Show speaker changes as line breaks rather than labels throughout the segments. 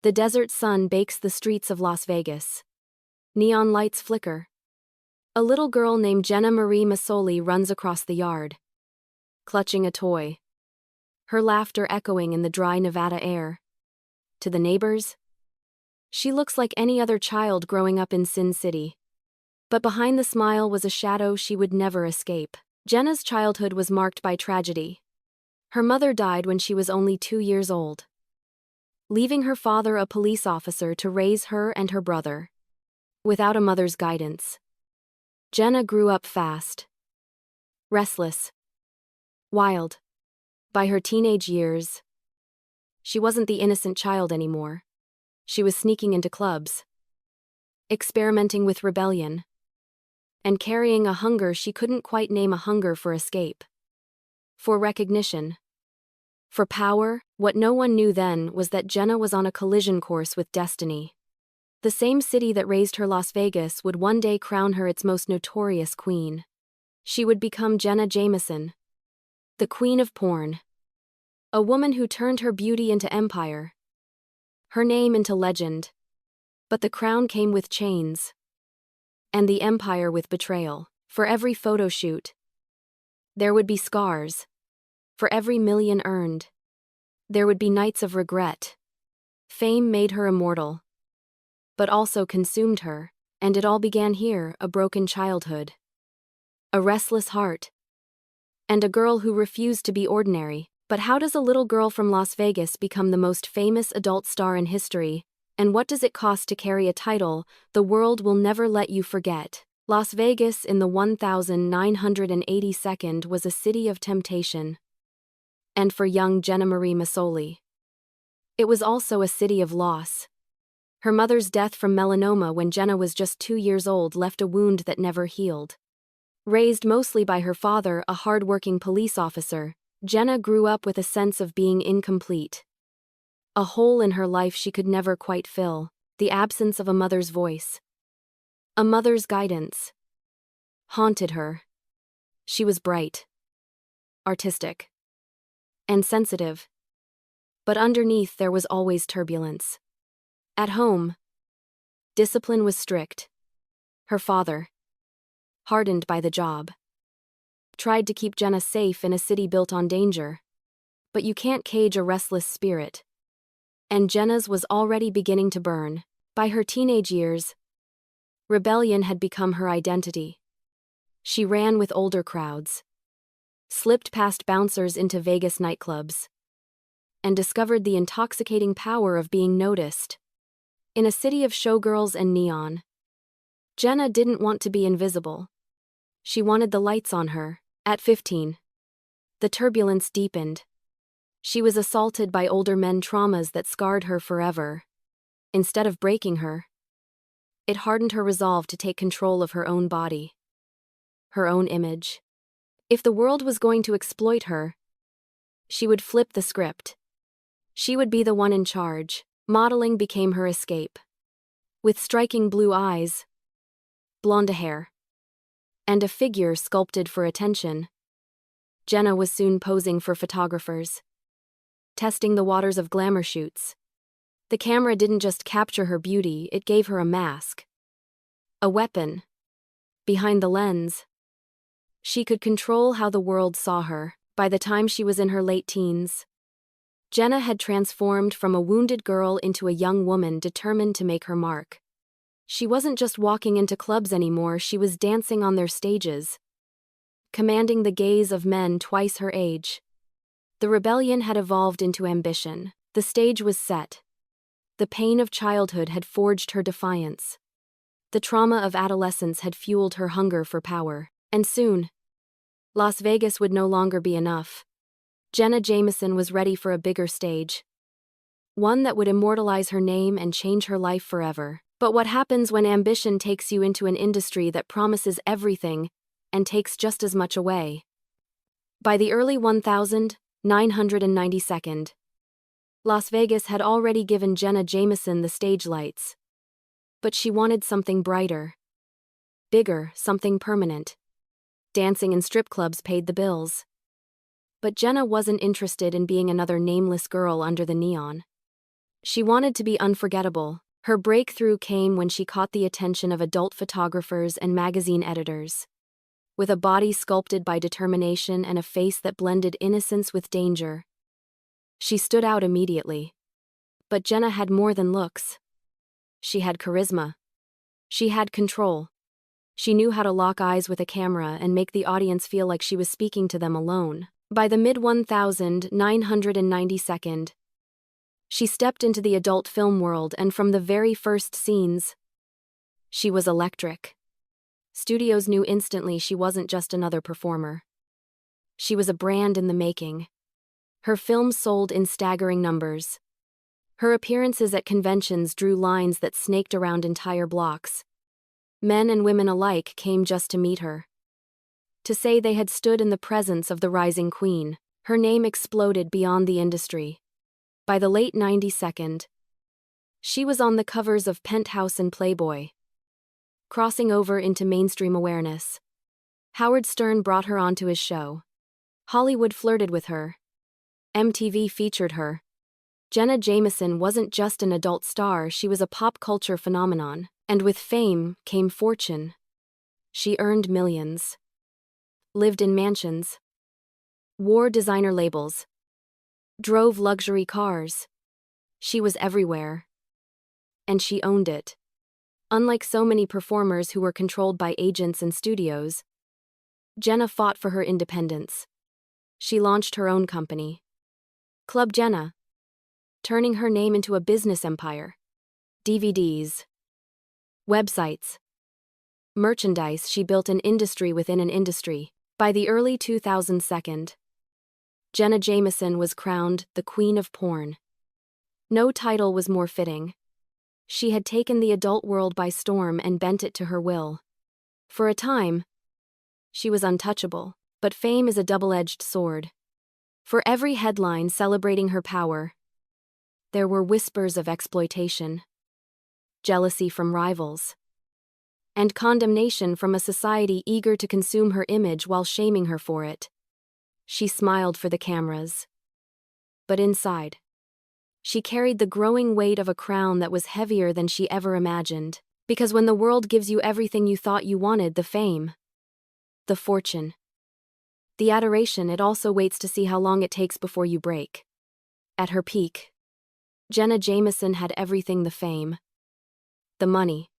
The desert sun bakes the streets of Las Vegas. Neon lights flicker. A little girl named Jenna Marie Masoli runs across the yard, clutching a toy, her laughter echoing in the dry Nevada air. To the neighbors, she looks like any other child growing up in Sin City. But behind the smile was a shadow she would never escape. Jenna's childhood was marked by tragedy. Her mother died when she was only 2 years old, leaving her father a police officer to raise her and her brother. Without a mother's guidance, Jenna grew up fast, restless, wild. By her teenage years, she wasn't the innocent child anymore. She was sneaking into clubs, experimenting with rebellion, and carrying a hunger she couldn't quite name, a hunger for escape, for recognition, for power. What no one knew then was that Jenna was on a collision course with destiny. The same city that raised her, Las Vegas, would one day crown her its most notorious queen. She would become Jenna Jameson, the queen of porn. A woman who turned her beauty into empire, her name into legend. But the crown came with chains, and the empire with betrayal. For every photo shoot, there would be scars. For every million earned, there would be nights of regret. Fame made her immortal, but also consumed her, and it all began here: a broken childhood, a restless heart, and a girl who refused to be ordinary. But how does a little girl from Las Vegas become the most famous adult star in history? And what does it cost to carry a title the world will never let you forget? Las Vegas in the 1982nd was a city of temptation. And for young Jenna Marie Masoli, it was also a city of loss. Her mother's death from melanoma when Jenna was just 2 years old left a wound that never healed. Raised mostly by her father, a hard-working police officer, Jenna grew up with a sense of being incomplete. A hole in her life she could never quite fill, the absence of a mother's voice, a mother's guidance, haunted her. She was bright, artistic, and sensitive, but underneath there was always turbulence. At home, discipline was strict. Her father, hardened by the job, tried to keep Jenna safe in a city built on danger. But you can't cage a restless spirit. And Jenna's was already beginning to burn. By her teenage years, rebellion had become her identity. She ran with older crowds, slipped past bouncers into Vegas nightclubs, and discovered the intoxicating power of being noticed. In a city of showgirls and neon, Jenna didn't want to be invisible. She wanted the lights on her. At 15, the turbulence deepened. She was assaulted by older men, traumas that scarred her forever. Instead of breaking her, it hardened her resolve to take control of her own body, her own image. If the world was going to exploit her, she would flip the script. She would be the one in charge. Modeling became her escape. With striking blue eyes, blonde hair, and a figure sculpted for attention, Jenna was soon posing for photographers, testing the waters of glamour shoots. The camera didn't just capture her beauty, it gave her a mask, a weapon. Behind the lens, she could control how the world saw her. By the time she was in her late teens, Jenna had transformed from a wounded girl into a young woman determined to make her mark. She wasn't just walking into clubs anymore, she was dancing on their stages, commanding the gaze of men twice her age. The rebellion had evolved into ambition. The stage was set. The pain of childhood had forged her defiance. The trauma of adolescence had fueled her hunger for power. And soon, Las Vegas would no longer be enough. Jenna Jameson was ready for a bigger stage, one that would immortalize her name and change her life forever. But what happens when ambition takes you into an industry that promises everything and takes just as much away? By the early 1992nd, Las Vegas had already given Jenna Jameson the stage lights. But she wanted something brighter, bigger, something permanent. Dancing in strip clubs paid the bills. But Jenna wasn't interested in being another nameless girl under the neon. She wanted to be unforgettable. Her breakthrough came when she caught the attention of adult photographers and magazine editors. With a body sculpted by determination and a face that blended innocence with danger, she stood out immediately. But Jenna had more than looks. She had charisma. She had control. She knew how to lock eyes with a camera and make the audience feel like she was speaking to them alone. By the mid-1992nd, she stepped into the adult film world, and from the very first scenes, she was electric. Studios knew instantly she wasn't just another performer. She was a brand in the making. Her films sold in staggering numbers. Her appearances at conventions drew lines that snaked around entire blocks. Men and women alike came just to meet her, to say they had stood in the presence of the rising queen. Her name exploded beyond the industry. By the late 92nd, she was on the covers of Penthouse and Playboy, crossing over into mainstream awareness. Howard Stern brought her onto his show. Hollywood flirted with her. MTV featured her. Jenna Jameson wasn't just an adult star, she was a pop culture phenomenon. And with fame came fortune. She earned millions, lived in mansions, wore designer labels, drove luxury cars. She was everywhere. And she owned it. Unlike so many performers who were controlled by agents and studios, Jenna fought for her independence. She launched her own company, Club Jenna, turning her name into a business empire. DVDs, websites, merchandise. She built an industry within an industry. By the early 2000s, Jenna Jameson was crowned the Queen of Porn. No title was more fitting. She had taken the adult world by storm and bent it to her will. For a time, she was untouchable, but fame is a double-edged sword. For every headline celebrating her power, there were whispers of exploitation, jealousy from rivals, and condemnation from a society eager to consume her image while shaming her for it. She smiled for the cameras, but inside, she carried the growing weight of a crown that was heavier than she ever imagined. Because when the world gives you everything you thought you wanted, the fame, the fortune, the adoration, it also waits to see how long it takes before you break. At her peak, Jenna Jameson had everything: the fame, the money,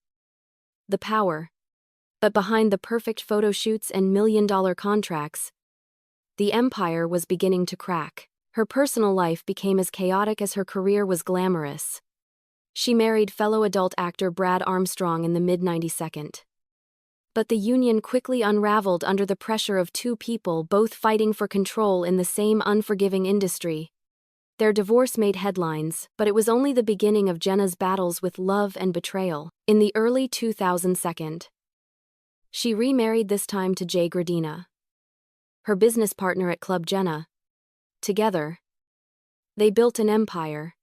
the power. But behind the perfect photo shoots and million-dollar contracts, the empire was beginning to crack. Her personal life became as chaotic as her career was glamorous. She married fellow adult actor Brad Armstrong in the mid-92nd. But the union quickly unraveled under the pressure of two people both fighting for control in the same unforgiving industry. Their divorce made headlines, but it was only the beginning of Jenna's battles with love and betrayal. In the early 2000s, she remarried, this time to Jay Gradina, her business partner at Club Jenna. Together, they built an empire.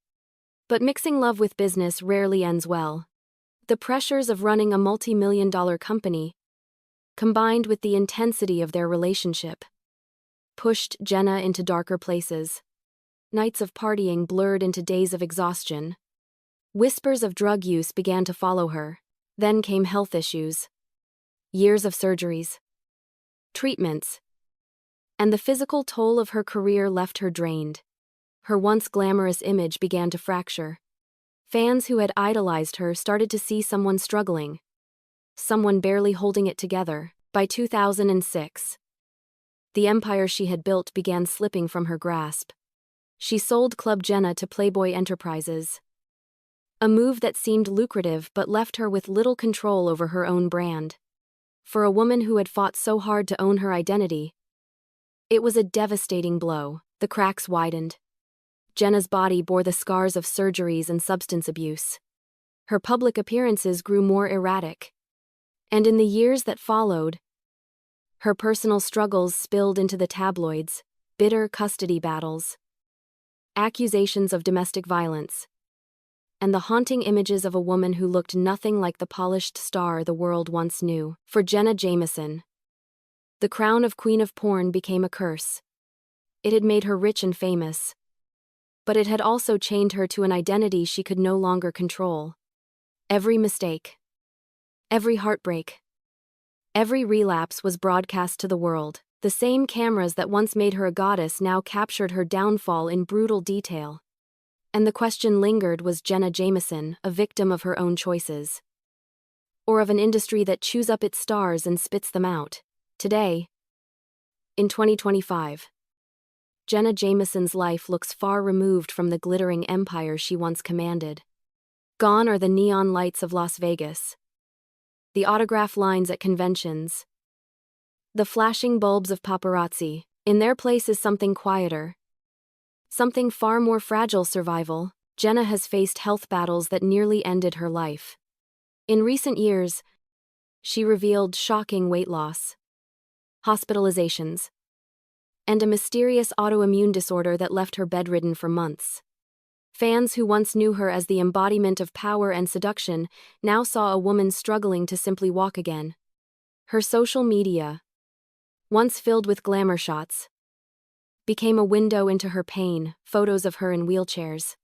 But mixing love with business rarely ends well. The pressures of running a multi-million-dollar company, combined with the intensity of their relationship, pushed Jenna into darker places. Nights of partying blurred into days of exhaustion. Whispers of drug use began to follow her. Then came health issues, years of surgeries, treatments, and the physical toll of her career left her drained. Her once glamorous image began to fracture. Fans who had idolized her started to see someone struggling, someone barely holding it together. By 2006, the empire she had built began slipping from her grasp. She sold Club Jenna to Playboy Enterprises, a move that seemed lucrative but left her with little control over her own brand. For a woman who had fought so hard to own her identity, it was a devastating blow. The cracks widened. Jenna's body bore the scars of surgeries and substance abuse. Her public appearances grew more erratic. And in the years that followed, her personal struggles spilled into the tabloids: bitter custody battles, accusations of domestic violence, and the haunting images of a woman who looked nothing like the polished star the world once knew. For Jenna Jameson, the crown of Queen of Porn became a curse. It had made her rich and famous, but it had also chained her to an identity she could no longer control. Every mistake, every heartbreak, every relapse was broadcast to the world. The same cameras that once made her a goddess now captured her downfall in brutal detail. And the question lingered: was Jenna Jameson a victim of her own choices? Or of an industry that chews up its stars and spits them out? Today, in 2025, Jenna Jameson's life looks far removed from the glittering empire she once commanded. Gone are the neon lights of Las Vegas, the autograph lines at conventions, the flashing bulbs of paparazzi. In their place is something quieter, something far more fragile: survival. Jenna has faced health battles that nearly ended her life. In recent years, she revealed shocking weight loss, hospitalizations, and a mysterious autoimmune disorder that left her bedridden for months. Fans who once knew her as the embodiment of power and seduction now saw a woman struggling to simply walk again. Her social media, once filled with glamour shots, became a window into her pain: photos of her in wheelchairs,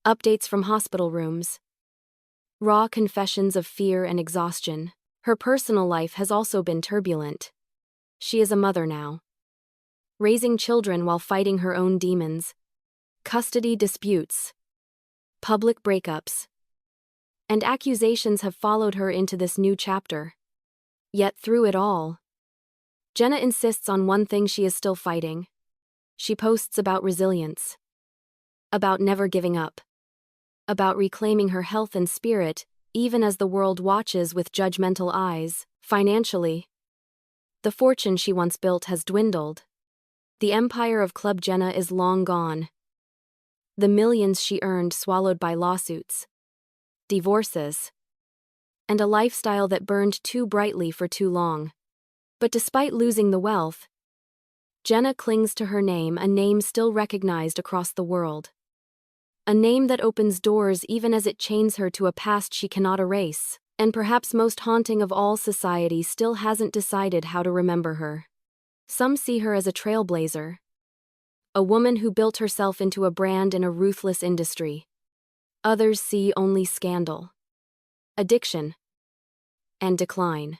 updates from hospital rooms, raw confessions of fear and exhaustion. Her personal life has also been turbulent. She is a mother now, raising children while fighting her own demons. Custody disputes, public breakups, and accusations have followed her into this new chapter. Yet through it all, Jenna insists on one thing: she is still fighting. She posts about resilience, about never giving up, about reclaiming her health and spirit, even as the world watches with judgmental eyes. Financially, the fortune she once built has dwindled. The empire of Club Jenna is long gone. The millions she earned swallowed by lawsuits, divorces, and a lifestyle that burned too brightly for too long. But despite losing the wealth, Jenna clings to her name, a name still recognized across the world. A name that opens doors even as it chains her to a past she cannot erase. And perhaps most haunting of all, society still hasn't decided how to remember her. Some see her as a trailblazer, a woman who built herself into a brand in a ruthless industry. Others see only scandal, addiction, and decline.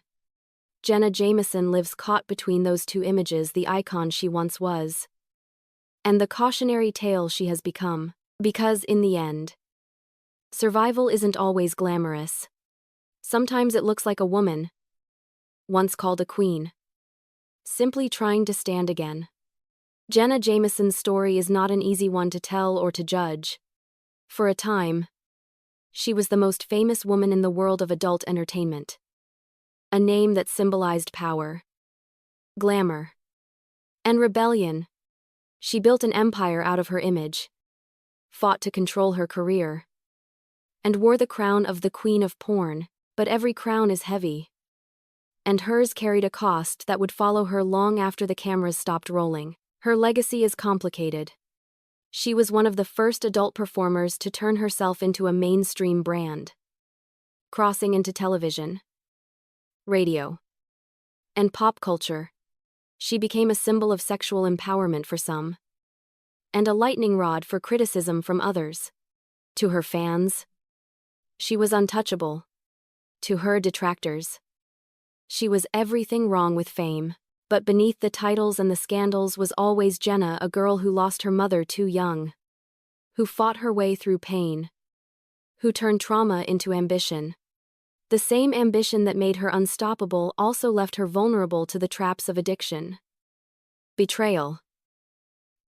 Jenna Jameson lives caught between those two images: the icon she once was, and the cautionary tale she has become. Because in the end, survival isn't always glamorous. Sometimes it looks like a woman, once called a queen, simply trying to stand again. Jenna Jameson's story is not an easy one to tell or to judge. For a time, she was the most famous woman in the world of adult entertainment. A name that symbolized power, glamour, and rebellion. She built an empire out of her image, fought to control her career, and wore the crown of the Queen of Porn. But every crown is heavy, and hers carried a cost that would follow her long after the cameras stopped rolling. Her legacy is complicated. She was one of the first adult performers to turn herself into a mainstream brand, crossing into television, radio, and pop culture. She became a symbol of sexual empowerment for some, and a lightning rod for criticism from others. To her fans, she was untouchable. To her detractors, she was everything wrong with fame. But beneath the titles and the scandals was always Jenna, a girl who lost her mother too young, who fought her way through pain, who turned trauma into ambition. The same ambition that made her unstoppable also left her vulnerable to the traps of addiction, betrayal,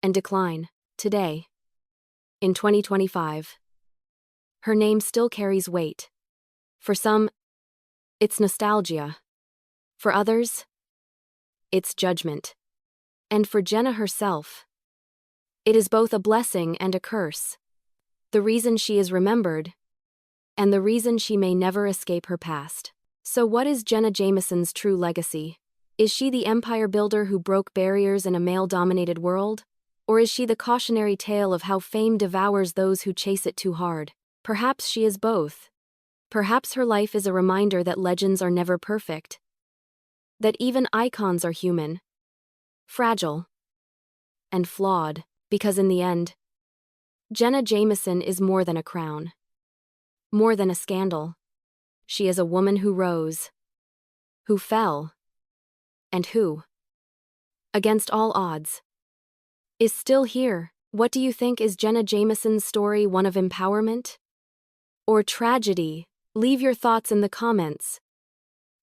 and decline. Today, in 2025, her name still carries weight. For some, it's nostalgia. For others, it's judgment. And for Jenna herself, it is both a blessing and a curse. The reason she is remembered, and the reason she may never escape her past. So what is Jenna Jameson's true legacy? Is she the empire builder who broke barriers in a male-dominated world? Or is she the cautionary tale of how fame devours those who chase it too hard? Perhaps she is both. Perhaps her life is a reminder that legends are never perfect, that even icons are human, fragile, and flawed, because in the end, Jenna Jameson is more than a crown, more than a scandal. She is a woman who rose, who fell, and who, against all odds, is still here. What do you think? Is Jenna Jameson's story one of empowerment or tragedy? Leave your thoughts in the comments.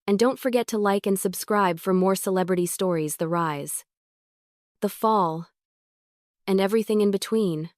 And don't forget to like and subscribe for more celebrity stories, the rise, the fall, and everything in between.